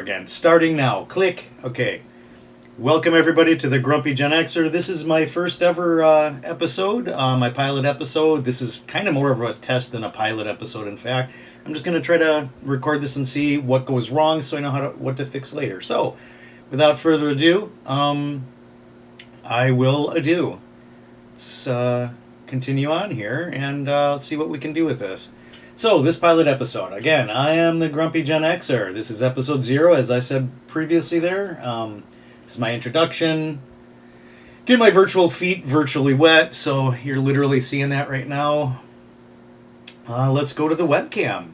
Again, starting now. Click. Okay. Welcome everybody to the Grumpy GenXer. This is my first ever episode, my pilot episode. This is kind of more of a test than a pilot episode. In fact, I'm just going to try to record this and see what goes wrong, so I know what to fix later. So, without further ado, I will adieu. Let's continue on here and let's see what we can do with this. So, this pilot episode, again, I am the Grumpy GenXer. This is episode 0, as I said previously there. This is my introduction. Get my virtual feet virtually wet, so you're literally seeing that right now. Let's go to the webcam.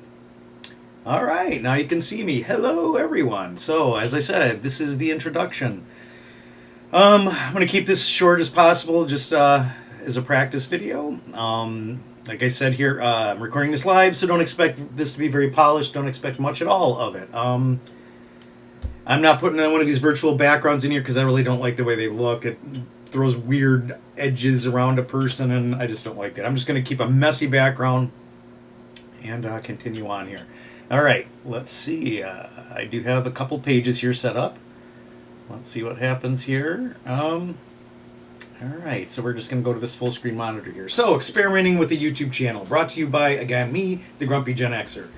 All right, now you can see me. Hello, everyone. So, as I said, this is the introduction. I'm going to keep this short as possible, just as a practice video. Like I said here, I'm recording this live, so don't expect this to be very polished. Don't expect much at all of it. I'm not putting one of these virtual backgrounds in here because I really don't like the way they look. It throws weird edges around a person, and I just don't like that. I'm just going to keep a messy background and continue on here. All right, let's see. I do have a couple pages here set up. Let's see what happens here. All right, so we're just going to go to this full screen monitor here. So, experimenting with the YouTube channel, brought to you by, again, me, the Grumpy GenXer.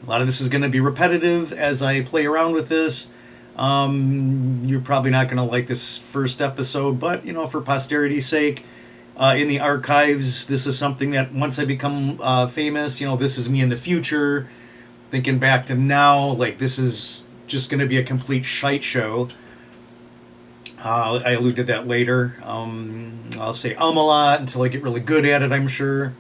A lot of this is going to be repetitive as I play around with this. You're probably not going to like this first episode, but, you know, for posterity's sake, in the archives, this is something that once I become famous, you know, this is me in the future, thinking back to now, like, this is just going to be a complete shite show. I allude to that later. I'll say a lot until I get really good at it, I'm sure.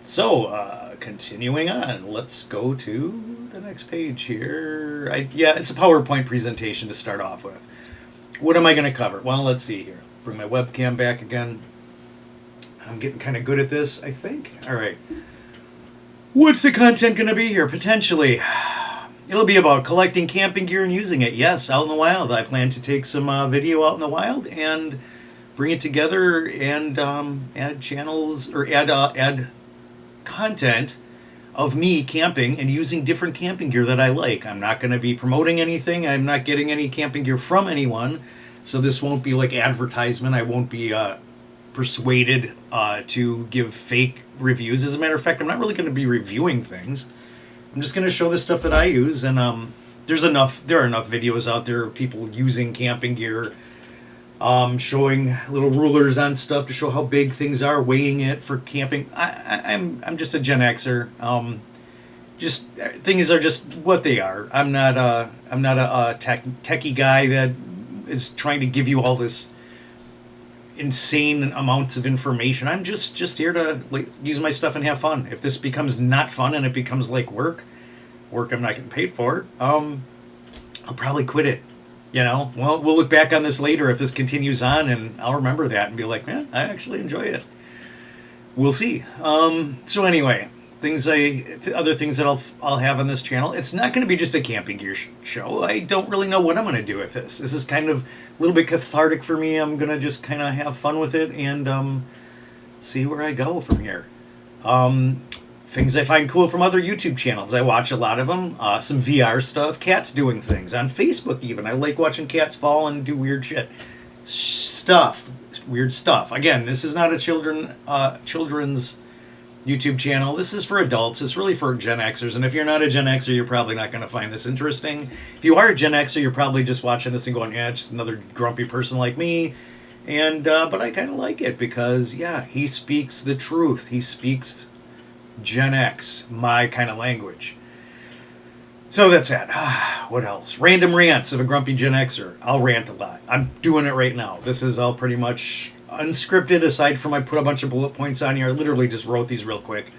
So, continuing on, let's go to the next page here. Yeah, it's a PowerPoint presentation to start off with. What am I going to cover? Well, let's see here. Bring my webcam back again. I'm getting kind of good at this, I think. All right. What's the content going to be here? Potentially, it'll be about collecting camping gear and using it. Yes, out in the wild. I plan to take some video out in the wild and bring it together and add channels or add content of me camping and using different camping gear that I like. I'm not going to be promoting anything. I'm not getting any camping gear from anyone, so this won't be like advertisement. I won't be persuaded to give fake reviews. As a matter of fact, I'm not really going to be reviewing things. I'm just going to show the stuff that I use, and there are enough videos out there of people using camping gear, showing little rulers on stuff to show how big things are, weighing it for camping. I'm just a Gen Xer. Just things are just what they are. I'm not a techie guy that is trying to give you all this insane amounts of information. I'm just here to like use my stuff and have fun. If this becomes not fun and it becomes like work I'm not getting paid for, I'll probably quit it. You know, well, we'll look back on this later if this continues on, and I'll remember that and be like, man, I actually enjoyed it. We'll see. So anyway, other things that I'll have on this channel. It's not going to be just a camping gear show. I don't really know what I'm going to do with this. This is kind of a little bit cathartic for me. I'm going to just kind of have fun with it and see where I go from here. Things I find cool from other YouTube channels. I watch a lot of them. Some VR stuff. Cats doing things. On Facebook even. I like watching cats fall and do weird shit. Weird stuff. Again, this is not a children's YouTube channel. This is for adults. It's really for Gen Xers. And if you're not a Gen Xer, you're probably not going to find this interesting. If you are a Gen Xer, you're probably just watching this and going, yeah, just another grumpy person like me. And but I kind of like it because, yeah, he speaks the truth. He speaks Gen X, my kind of language. So that's that. What else? Random rants of a grumpy Gen Xer. I'll rant a lot. I'm doing it right now. This is all pretty much unscripted, aside from I put a bunch of bullet points on here. I literally just wrote these real quick.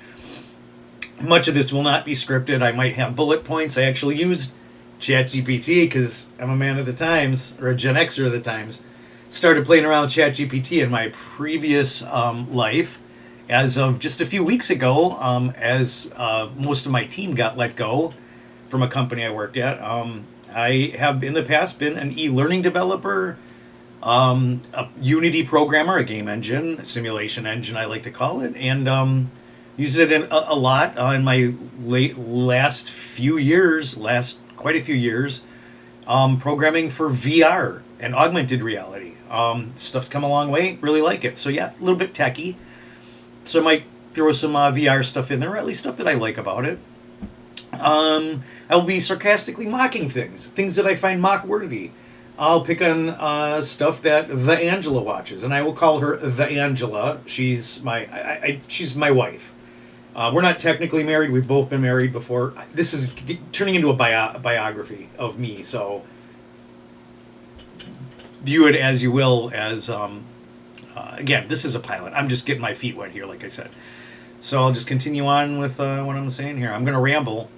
Much of this will not be scripted. I might have bullet points. I actually used ChatGPT because I'm a man of the times, or a Gen Xer of the times. Started playing around with ChatGPT in my previous life. As of just a few weeks ago, as most of my team got let go from a company I worked at, I have in the past been an e-learning developer, a Unity programmer, a game engine, a simulation engine I like to call it, and used it a lot in my last quite a few years, Programming for VR and augmented reality. Stuff's come a long way. Really like it. So yeah, a little bit techy. So I might throw some VR stuff in there, or at least stuff that I like about it. I'll be sarcastically mocking things that I find mock worthy. I'll pick on stuff that the Angela watches, and I will call her the Angela. She's she's my wife. We're not technically married. We've both been married before. This is turning into a biography of me, so view it as you will. As again, this is a pilot. I'm just getting my feet wet here, like I said. So I'll just continue on with what I'm saying here. I'm going to ramble.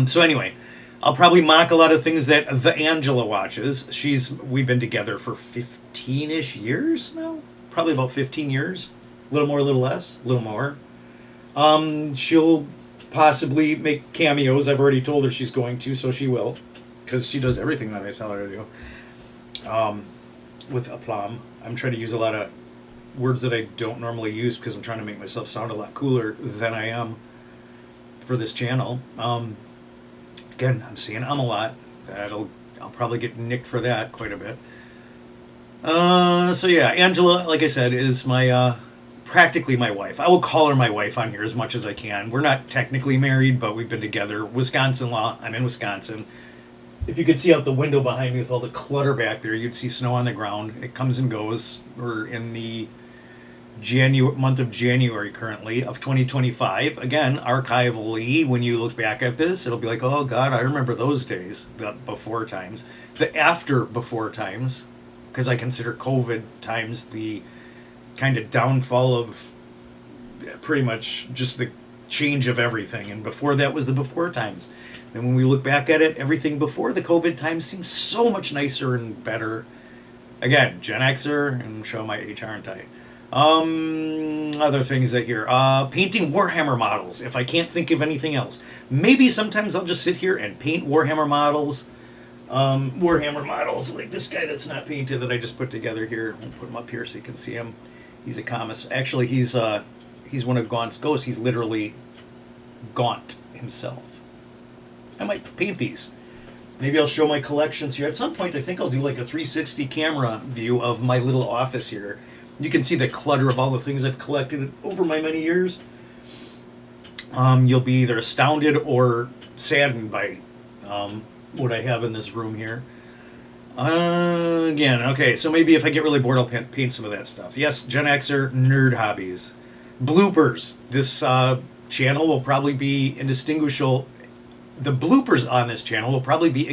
So anyway, I'll probably mock a lot of things that the Angela watches. We've been together for 15-ish years now. Probably about 15 years. A little more, a little less, a little more. She'll possibly make cameos. I've already told her she's going to, so she will. Because she does everything that I tell her to do. With aplomb. I'm trying to use a lot of words that I don't normally use because I'm trying to make myself sound a lot cooler than I am for this channel. Again, I'm saying a lot. I'll probably get nicked for that quite a bit. So yeah, Angela, like I said, is my practically my wife. I will call her my wife on here as much as I can. We're not technically married, but we've been together. Wisconsin law. I'm in Wisconsin. If you could see out the window behind me with all the clutter back there, you'd see snow on the ground. It comes and goes. We're in the month of January currently of 2025. Again, archivally, when you look back at this, it'll be like, oh God, I remember those days, the before times, the after before times, because I consider COVID times the kind of downfall of pretty much just the change of everything, and before that was the before times. And when we look back at it, everything before the COVID times seems so much nicer and better. Again, Gen Xer, and show my age, aren't I? Other things that here. Painting Warhammer models, if I can't think of anything else. Maybe sometimes I'll just sit here and paint Warhammer models. Warhammer models, like this guy that's not painted that I just put together here. I'll put him up here so you can see him. He's a commissar. Actually, he's one of Gaunt's ghosts. He's literally Gaunt himself. I might paint these. Maybe I'll show my collections here. At some point, I think I'll do like a 360 camera view of my little office here. You can see the clutter of all the things I've collected over my many years. You'll be either astounded or saddened by what I have in this room here. Again, okay, so maybe if I get really bored, I'll paint some of that stuff. Yes, Gen Xer, nerd hobbies. Bloopers. This channel will probably be indistinguishable. The bloopers on this channel will probably be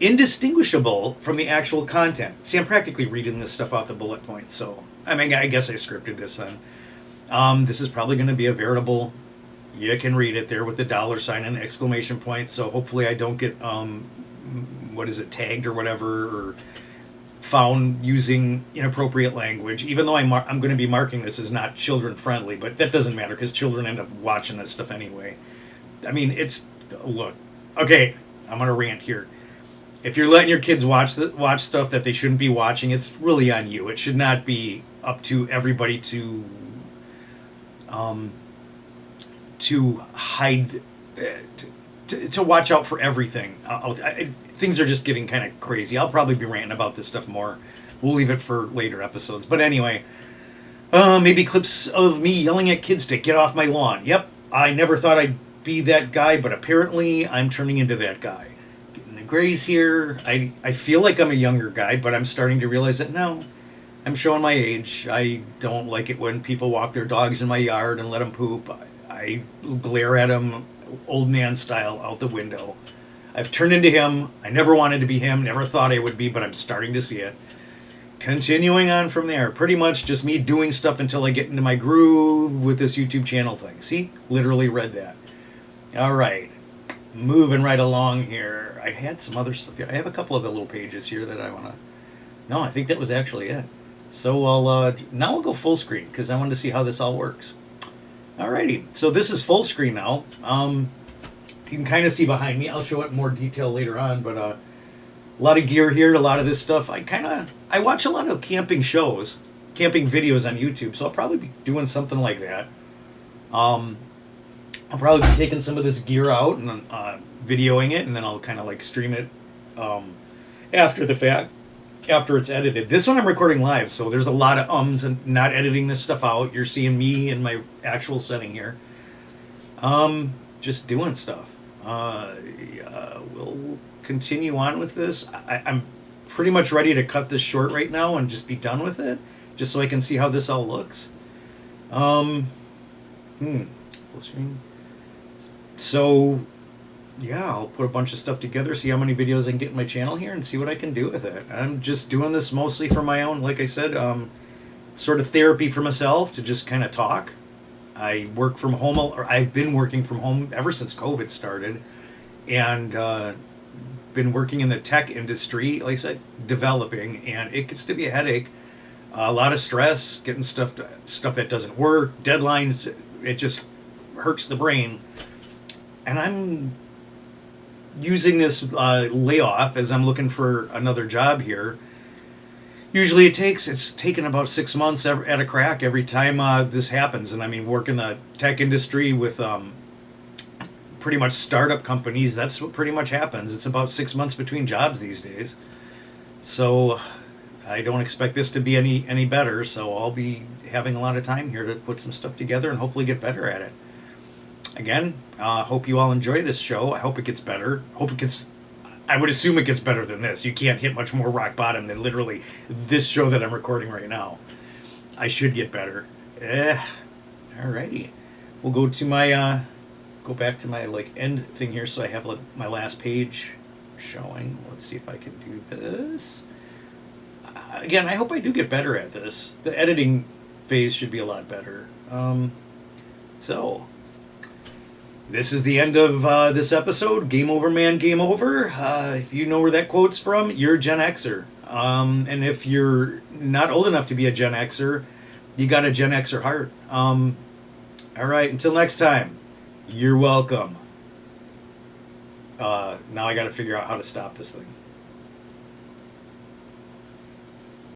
indistinguishable from the actual content. See, I'm practically reading this stuff off the bullet points, so I mean, I guess I scripted this then. This is probably going to be a veritable, you can read it there with the $sign and exclamation point, so hopefully I don't get, tagged or whatever, or found using inappropriate language, even though I'm going to be marking this as not children friendly, but that doesn't matter because children end up watching this stuff anyway. I mean, look, okay, I'm going to rant here. If you're letting your kids watch stuff that they shouldn't be watching, it's really on you. It should not be up to everybody to hide, to watch out for everything. Things are just getting kind of crazy. I'll probably be ranting about this stuff more. We'll leave it for later episodes. But anyway, maybe clips of me yelling at kids to get off my lawn. Yep, I never thought I'd be that guy, but apparently I'm turning into that guy. Getting the grays here. I feel like I'm a younger guy, but I'm starting to realize that no, I'm showing my age. I don't like it when people walk their dogs in my yard and let them poop. I glare at them old man style out the window. I've turned into him. I never wanted to be him, never thought I would be, but I'm starting to see it. Continuing on from there, pretty much just me doing stuff until I get into my groove with this YouTube channel thing. See? Literally read that. All right. Moving right along here. I had some other stuff here. I have a couple of the little pages here that I want to... No, I think that was actually it. So now I'll go full screen because I wanted to see how this all works. Alrighty, so this is full screen now. You can kind of see behind me. I'll show it in more detail later on, but a lot of gear here, a lot of this stuff. I watch a lot of camping shows, camping videos on YouTube, so I'll probably be doing something like that. I'll probably be taking some of this gear out and videoing it, and then I'll kind of like stream it after the fact, after it's edited. This one I'm recording live, so there's a lot of ums and not editing this stuff out. You're seeing me in my actual setting here. Just doing stuff. We'll continue on with this. I'm pretty much ready to cut this short right now and just be done with it, just so I can see how this all looks. Full screen. So, yeah, I'll put a bunch of stuff together, see how many videos I can get in my channel here, and see what I can do with it. I'm just doing this mostly for my own, like I said, sort of therapy for myself to just kind of talk. I work from home, or I've been working from home ever since COVID started, and been working in the tech industry, like I said, developing, and it gets to be a headache. A lot of stress, getting stuff that doesn't work, deadlines. It just hurts the brain. And I'm using this layoff as I'm looking for another job here. Usually it's taken about 6 months at a crack every time this happens. And I mean, work in the tech industry with pretty much startup companies, that's what pretty much happens. It's about 6 months between jobs these days. So I don't expect this to be any better. So I'll be having a lot of time here to put some stuff together and hopefully get better at it. Again, hope you all enjoy this show. I hope it gets better. I would assume it gets better than this. You can't hit much more rock bottom than literally this show that I'm recording right now. I should get better. Alrighty. We'll go to my, go back to my like end thing here so I have like, my last page showing. Let's see if I can do this. Again, I hope I do get better at this. The editing phase should be a lot better. So... this is the end of this episode. Game over, man, game over. If you know where that quote's from, you're a Gen Xer. And if you're not old enough to be a Gen Xer, you got a Gen Xer heart. All right, until next time, you're welcome. Now I got to figure out how to stop this thing.